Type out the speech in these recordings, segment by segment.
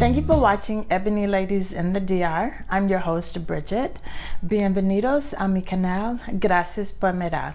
Thank you for watching Ebony Ladies in the DR. I'm your host, Bridget. Bienvenidos a mi canal. Gracias por mirar.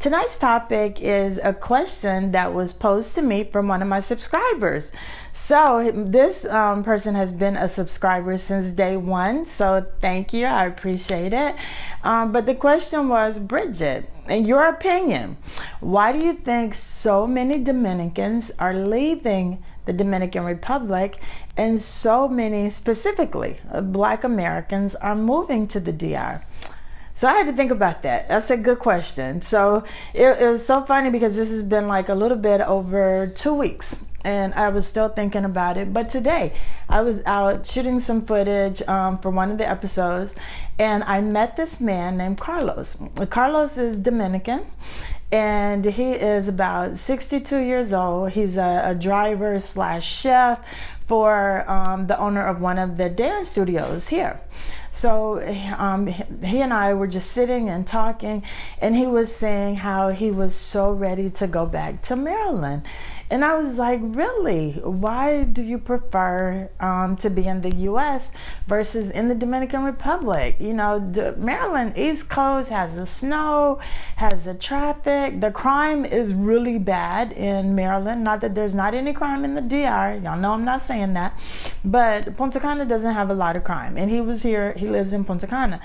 Tonight's topic is a question that was posed to me from one of my subscribers. So this person has been a subscriber since day one, so thank you, I appreciate it. But the question was, Bridget, in your opinion, why do you think so many Dominicans are leaving the Dominican Republic and so many, specifically Black Americans, are moving to the DR? So I had to think about that. That's a good question. So it was so funny because this has been like a little bit over 2 weeks and I was still thinking about it. But today I was out shooting some footage for one of the episodes and I met this man named Carlos. Carlos is Dominican and he is about 62 years old. He's a driver / chef for the owner of one of the dance studios here. So he and I were just sitting and talking, and he was saying how he was so ready to go back to Maryland. And I was like, really? Why do you prefer to be in the U.S. versus in the Dominican Republic? You know, Maryland, East Coast has the snow, has the traffic. The crime is really bad in Maryland. Not that there's not any crime in the DR. Y'all know I'm not saying that. But Punta Cana doesn't have a lot of crime. And he was here, he lives in Punta Cana.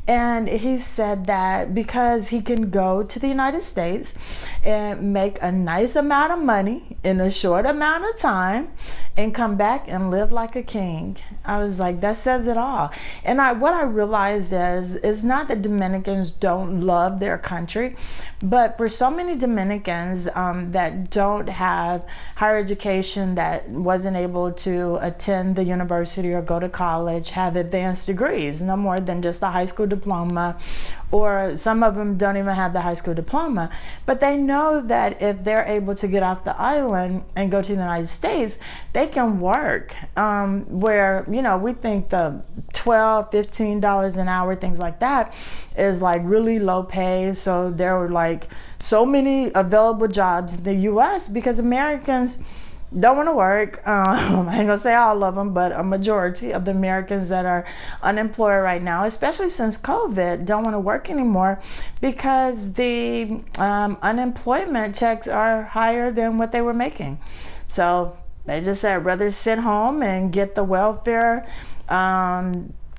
And he said that because he can go to the United States and make a nice amount of money in a short amount of time and come back and live like a king. I was like, that says it all. And what I realized is, it's not that Dominicans don't love their country, but for so many Dominicans that don't have higher education, that wasn't able to attend the university or go to college, have advanced degrees, no more than just a high school diploma, or some of them don't even have the high school diploma, but they know that if they're able to get off the island and go to the United States, they can work where, you know, we think the $12, $15 an hour, things like that, is like really low pay. So there were like so many available jobs in the US because Americans don't want to work. I ain't gonna say all of them, but a majority of the Americans that are unemployed right now, especially since COVID, don't want to work anymore because the unemployment checks are higher than what they were making. So they just said rather sit home and get the welfare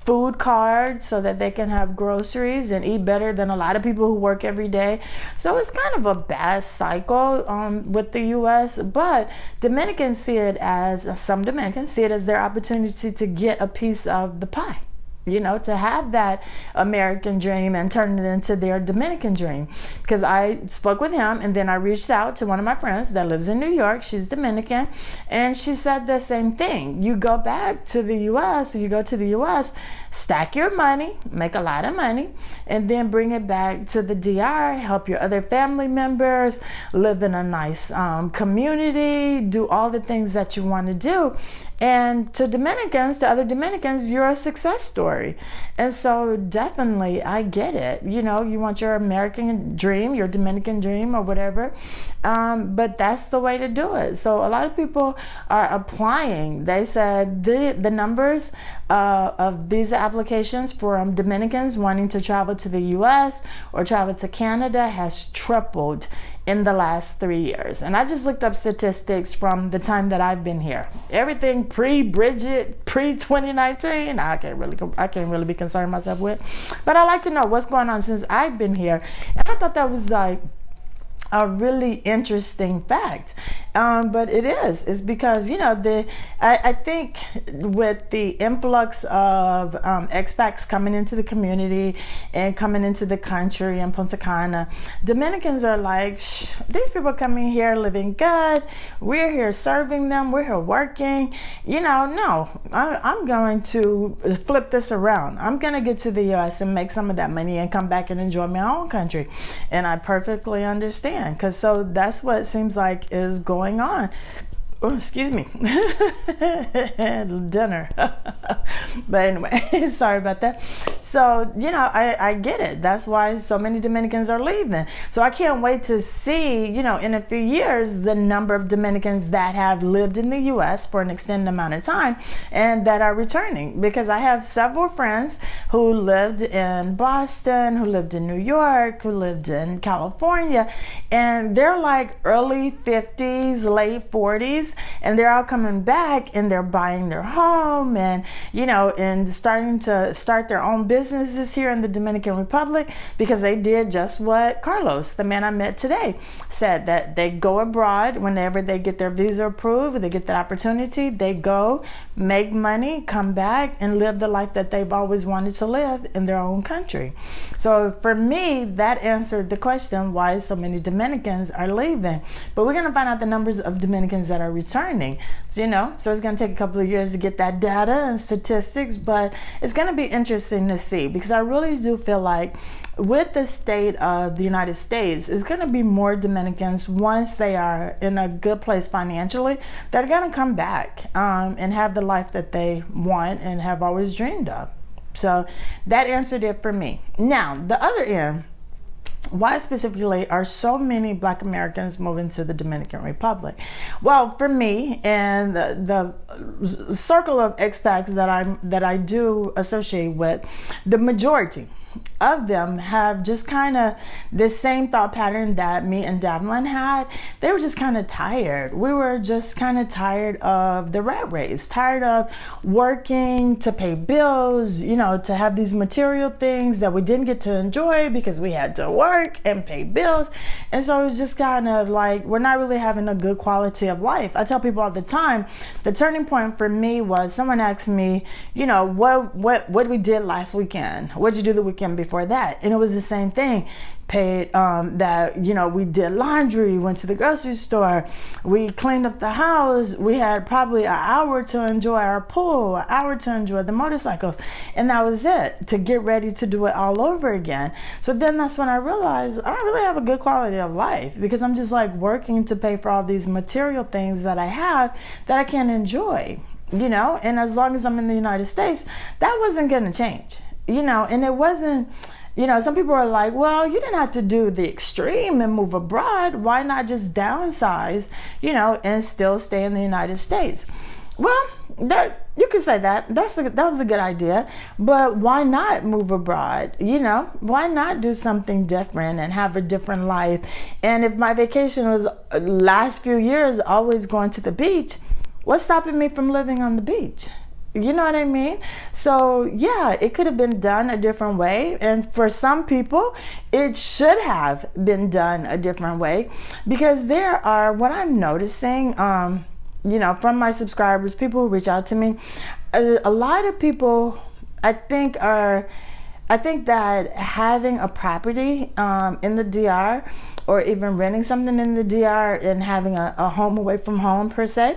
food card so that they can have groceries and eat better than a lot of people who work every day. So it's kind of a bad cycle with the US, but Dominicans see it as, some Dominicans see it as their opportunity to get a piece of the pie. You know, to have that American dream and turn it into their Dominican dream. Because I spoke with him and then I reached out to one of my friends that lives in New York. She's Dominican. And she said the same thing. You go back to the US, or you go to the US, stack your money, make a lot of money, and then bring it back to the DR, help your other family members, live in a nice community, do all the things that you want to do. And to Dominicans, to other Dominicans, you're a success story. And so definitely, I get it. You know, you want your American dream, your Dominican dream or whatever. But that's the way to do it. So a lot of people are applying. They said the numbers of visa applications for Dominicans wanting to travel to the US or travel to Canada has tripled in the last 3 years. And I just looked up statistics from the time that I've been here. Everything pre-Bridget, pre-2019, I can't really be concerned myself with. But I like to know what's going on since I've been here. And I thought that was like a really interesting fact. But it is. It's because, you know, I think with the influx of expats coming into the community and coming into the country in Punta Cana, Dominicans are like, these people coming here living good. We're here serving them. We're here working. You know, no, I'm going to flip this around. I'm going to get to the U.S. and make some of that money and come back and enjoy my own country. And I perfectly understand, because so that's what it seems like is going on. Oh, excuse me, dinner. But anyway, sorry about that. So, I get it. That's why so many Dominicans are leaving. So I can't wait to see, in a few years, the number of Dominicans that have lived in the U.S. for an extended amount of time and that are returning. Because I have several friends who lived in Boston, who lived in New York, who lived in California, and they're like early 50s, late 40s. And they're all coming back and they're buying their home and starting to start their own businesses here in the Dominican Republic, because they did just what Carlos, the man I met today, said, that they go abroad whenever they get their visa approved, they get the opportunity, they go make money, come back and live the life that they've always wanted to live in their own country. So for me, that answered the question why so many Dominicans are leaving. But we're going to find out the numbers of Dominicans that are returning. So it's going to take a couple of years to get that data and statistics, but it's going to be interesting to see, because I really do feel like with the state of the United States, it's going to be more Dominicans once they are in a good place financially that are going to come back and have the life that they want and have always dreamed of. So that answered it for me. Now, the other end, why specifically are so many Black Americans moving to the Dominican Republic? Well, for me and the circle of expats that I do associate with, the majority of them have just kind of this same thought pattern that me and Davlin had. They were just kind of tired. We were just kind of tired of the rat race, tired of working to pay bills, to have these material things that we didn't get to enjoy because we had to work and pay bills. And so it was just kind of like, we're not really having a good quality of life. I tell people all the time, the turning point for me was someone asked me, what we did last weekend? What'd you do the weekend before that? And it was the same thing. Paid we did laundry, went to the grocery store, we cleaned up the house, we had probably an hour to enjoy our pool, an hour to enjoy the motorcycles, and that was it, to get ready to do it all over again. So then that's when I realized I don't really have a good quality of life, because I'm just like working to pay for all these material things that I have that I can't enjoy, and as long as I'm in the United States, that wasn't going to change, and it wasn't. Some people are like, well, you didn't have to do the extreme and move abroad. Why not just downsize, and still stay in the United States? Well, you could say that. That was a good idea. But why not move abroad? Why not do something different and have a different life? And if my vacation was last few years always going to the beach, what's stopping me from living on the beach? You know what I mean? So yeah, it could have been done a different way. And for some people, it should have been done a different way, because there are, what I'm noticing, from my subscribers, people who reach out to me, a lot of people, I think that having a property in the DR, or even renting something in the DR and having a home away from home per se,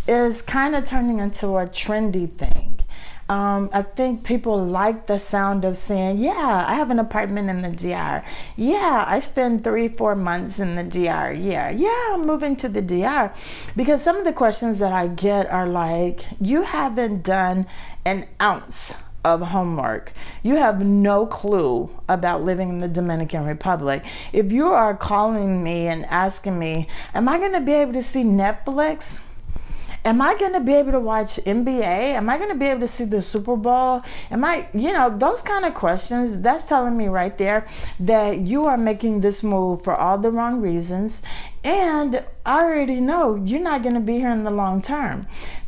is kind of turning into a trendy thing. I think people like the sound of saying, yeah, I have an apartment in the DR. Yeah, I spend 3-4 months in the DR. Yeah, I'm moving to the DR. Because some of the questions that I get are like, you haven't done an ounce of homework. You have no clue about living in the Dominican Republic. If you are calling me and asking me, am I going to be able to see Netflix? Am I going to be able to watch NBA? Am I going to be able to see the Super Bowl? Those kind of questions, that's telling me right there that you are making this move for all the wrong reasons. And I already know you're not going to be here in the long term.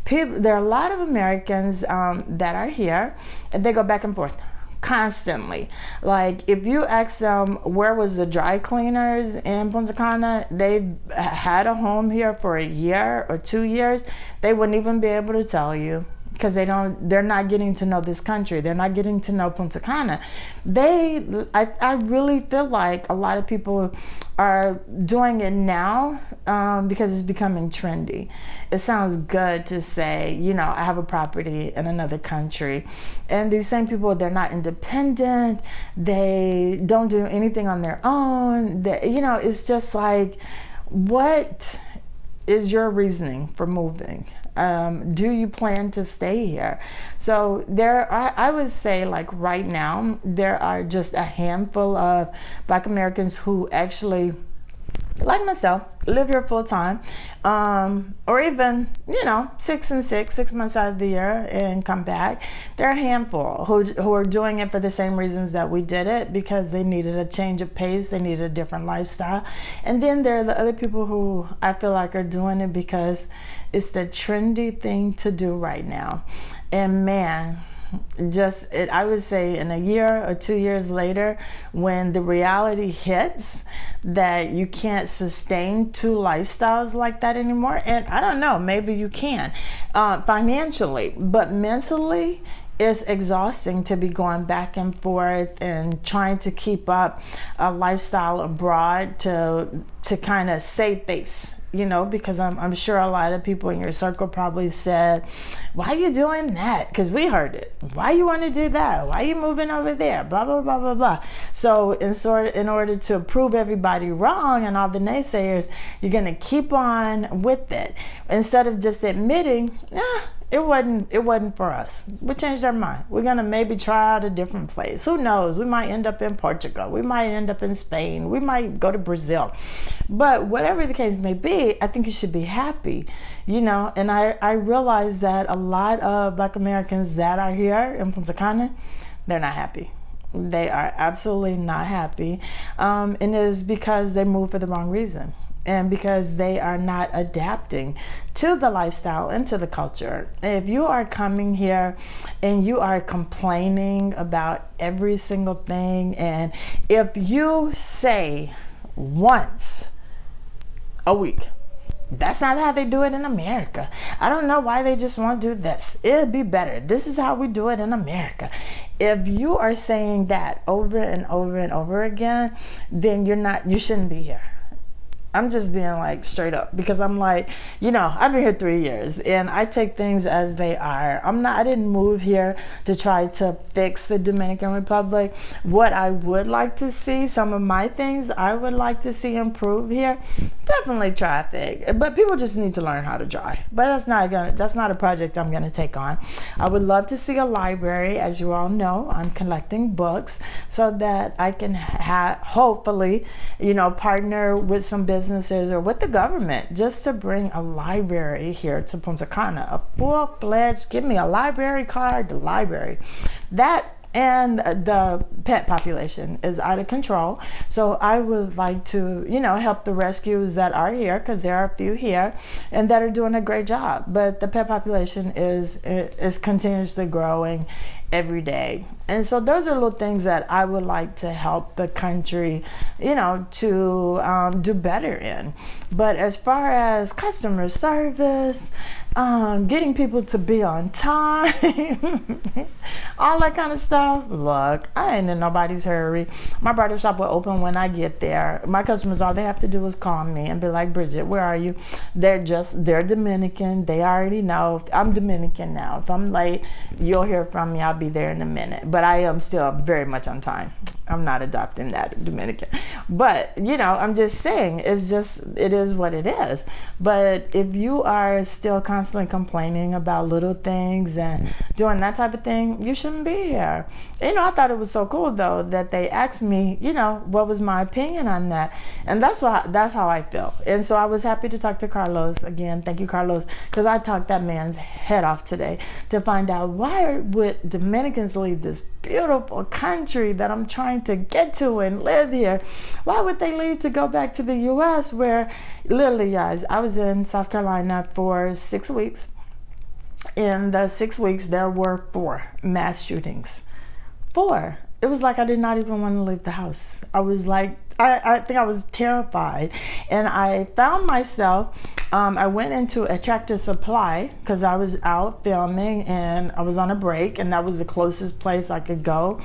There are a lot of Americans that are here, and they go back and forth constantly. Like, if you ask them where was the dry cleaners in Punta Cana, they've had a home here for a year or 2 years, they wouldn't even be able to tell you, because they're not getting to know this country. They're not getting to know Punta Cana. I really feel like a lot of people are doing it now because it's becoming trendy. It sounds good to say, I have a property in another country. And these same people, they're not independent. They don't do anything on their own. It's just like, what is your reasoning for moving? Do you plan to stay here? So I would say, like right now, there are just a handful of Black Americans who actually, like myself, live here full time, or even 6 months out of the year and come back. There are a handful who are doing it for the same reasons that we did it, because they needed a change of pace, they needed a different lifestyle. And then there are the other people who I feel like are doing it because it's the trendy thing to do right now. And man, I would say in a year or 2 years later, when the reality hits that you can't sustain two lifestyles like that anymore, and I don't know, maybe you can financially, but mentally it's exhausting to be going back and forth and trying to keep up a lifestyle abroad to kind of save face. Because I'm sure a lot of people in your circle probably said, why are you doing that? Because we heard it. Why you want to do that? Why are you moving over there? Blah, blah, blah, blah, blah. So in order to prove everybody wrong and all the naysayers, you're going to keep on with it instead of just admitting, it wasn't for us. We changed our mind. We're going to maybe try out a different place. Who knows? We might end up in Portugal. We might end up in Spain. We might go to Brazil. But whatever the case may be, I think you should be happy, and I realize that a lot of Black Americans that are here in Punta Cana, they're not happy. They are absolutely not happy. And it is because they moved for the wrong reason. And because they are not adapting to the lifestyle and to the culture. If you are coming here and you are complaining about every single thing, and if you say once a week, that's not how they do it in America. I don't know why they just won't do this. It'd be better. This is how we do it in America. If you are saying that over and over and over again, then you shouldn't be here. I'm just being like straight up, because I'm like, I've been here 3 years and I take things as they are. I didn't move here to try to fix the Dominican Republic. What I would like to see, some of my things I would like to see improve here, definitely traffic. But people just need to learn how to drive. But that's not a project I'm gonna take on. I would love to see a library. As you all know, I'm collecting books so that I can hopefully, partner with some businesses or with the government just to bring a library here to Punta Cana, a full-fledged, give me a library card, the library. That and the pet population is out of control. So I would like to, help the rescues that are here, because there are a few here and that are doing a great job. But the pet population is continuously growing every day. And so those are little things that I would like to help the country, to do better in. But as far as customer service, getting people to be on time, all that kind of stuff, look, I ain't in nobody's hurry. My bridal shop will open when I get there. My customers, all they have to do is call me and be like, Bridget, where are you? They're Dominican. They already know. I'm Dominican now. If I'm late, you'll hear from me. I'll be there in a minute. But I am still very much on time. I'm not adopting that Dominican. But, I'm just saying, it is what it is. But if you are still constantly complaining about little things and doing that type of thing, you shouldn't be here. I thought it was so cool, though, that they asked me, what was my opinion on that. And that's how I feel. And so I was happy to talk to Carlos. Again, thank you, Carlos, because I talked that man's head off today to find out, why would Dominicans leave this beautiful country that I'm trying to get to and live here? Why would they leave to go back to the U.S. where, literally, guys, I was in South Carolina for 6 weeks. In the 6 weeks, there were 4 mass shootings. 4. It was like I did not even want to leave the house. I was like, I think I was terrified. And I found myself, I went into a Tractor Supply because I was out filming and I was on a break, and that was the closest place I could go.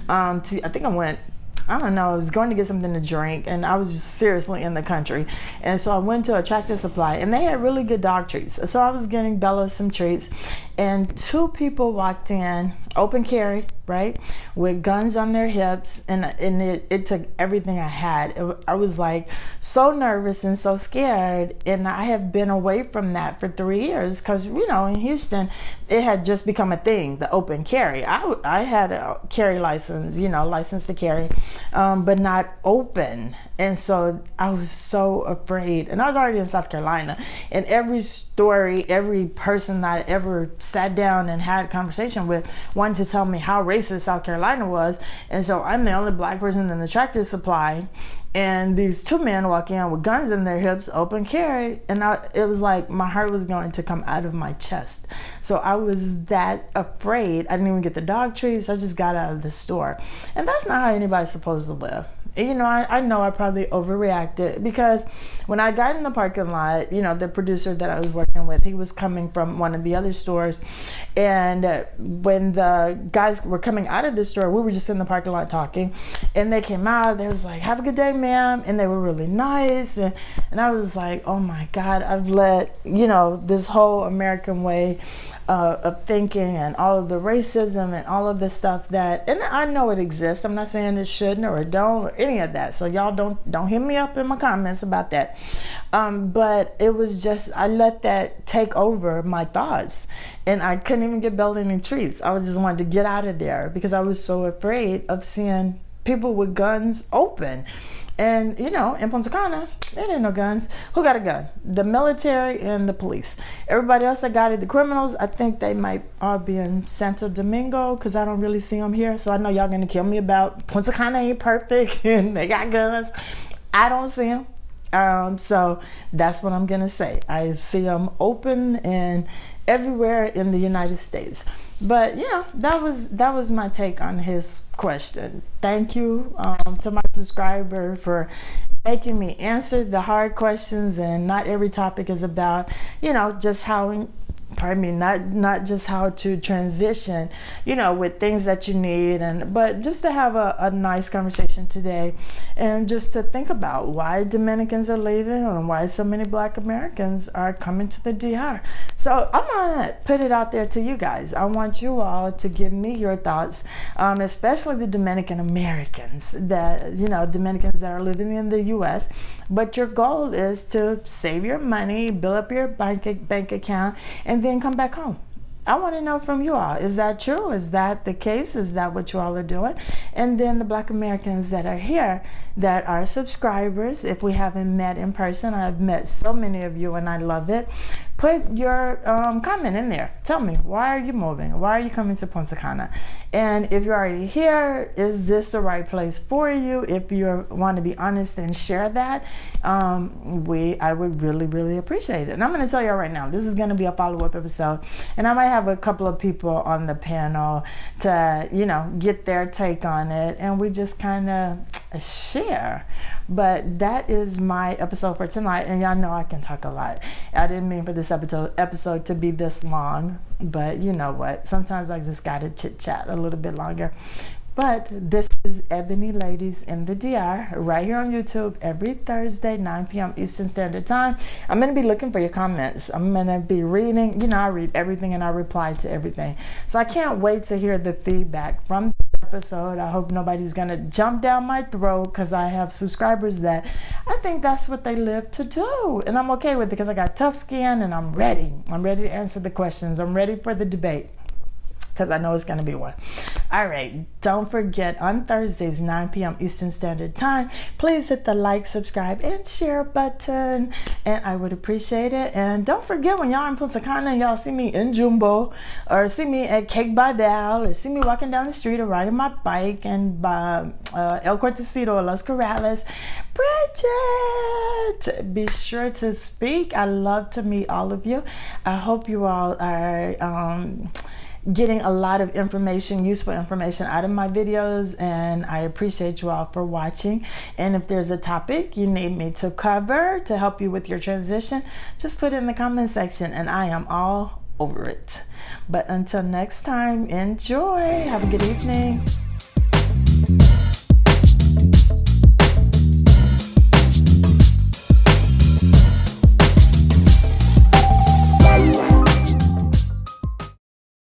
I think I was going to get something to drink, and I was seriously in the country. And so I went to a Tractor Supply, and they had really good dog treats. So I was getting Bella some treats, and 2 people walked in open carry, right, with guns on their hips, and it took everything I had. I was like so nervous and so scared, and I have been away from that for 3 years because, you know, in Houston it had just become a thing, the open carry. I had a carry license, you know, license to carry, but not open. And so I was so afraid, and I was already in South Carolina, and every story, every person I ever sat down and had a conversation with wanted to tell me how racist South Carolina was. And so I'm the only black person in the Tractor Supply, and these two men walk in with guns in their hips, open carry, and it was like my heart was going to come out of my chest. So I was that afraid. I didn't even get the dog treats. I just got out of the store, and that's not how anybody's supposed to live. You know, I know I probably overreacted, because when I got in the parking lot, you know, the producer that I was working with, he was coming from one of the other stores, and when the guys were coming out of the store, we were just in the parking lot talking, and they came out. They was like, "Have a good day, ma'am," and they were really nice, and I was like, oh my God, I've let, you know, this whole American way of thinking and all of the racism and all of the stuff that, and I know it exists. I'm not saying it shouldn't or it don't or any of that. So y'all don't hit me up in my comments about that. But it was just, I let that take over my thoughts, and I couldn't even get belly and treats. I was just wanted to get out of there because I was so afraid of seeing people with guns open. And, you know, in Punta Cana, there ain't no guns. Who got a gun? The military and the police. Everybody else that got it, the criminals, I think they might all be in Santo Domingo, because I don't really see them here. So I know y'all gonna kill me about Punta Cana ain't perfect and they got guns. I don't see them. So that's what I'm gonna say. I see them open and everywhere in the United States. But you know, that was my take on his question. Thank you to my subscriber for making me answer the hard questions, and not every topic is about, you know, just how, pardon me, not just how to transition, you know, with things that you need, but just to have a nice conversation today, and just to think about why Dominicans are leaving and why so many Black Americans are coming to the DR. So I'm gonna put it out there to you guys. I want you all to give me your thoughts, especially the Dominican Americans, that, you know, Dominicans that are living in the US, but your goal is to save your money, build up your bank account, and then come back home. I want to know from you all, is that true? Is that the case? Is that what you all are doing? And then the Black Americans that are here, that are subscribers, if we haven't met in person, I've met so many of you and I love it. Put your comment in there. Tell me, why are you moving? Why are you coming to Punta Cana? And if you're already here, is this the right place for you? If you want to be honest and share that, I would really, really appreciate it. And I'm going to tell you right now, this is going to be a follow-up episode, and I might have a couple of people on the panel to, you know, get their take on it, and we just kind of share. But that is my episode for tonight, and y'all know I can talk a lot. I didn't mean for this episode to be this long, but you know what, sometimes I just gotta chit chat a little bit longer. But this is Ebony Ladies in the DR, right here on YouTube, every Thursday, 9 p.m. Eastern Standard Time. I'm going to be looking for your comments. I'm going to be reading. You know, I read everything and I reply to everything. So I can't wait to hear the feedback from this episode. I hope nobody's going to jump down my throat, because I have subscribers that I think that's what they live to do. And I'm okay with it, because I got tough skin and I'm ready. I'm ready to answer the questions. I'm ready for the debate, because I know it's going to be one. All right, don't forget, on Thursdays, 9 p.m. Eastern Standard Time, please hit the like, subscribe, and share button, and I would appreciate it. And don't forget, when y'all in Punta Cana and y'all see me in Jumbo, or see me at Cake by Dal, or see me walking down the street or riding my bike and by El Cortecito or Los Corrales, Bridget, be sure to speak. I love to meet all of you. I hope you all are getting a lot of information, useful information out of my videos, and I appreciate you all for watching. And if there's a topic you need me to cover to help you with your transition, just put it in the comment section and I am all over it. But until next time, enjoy. Have a good evening.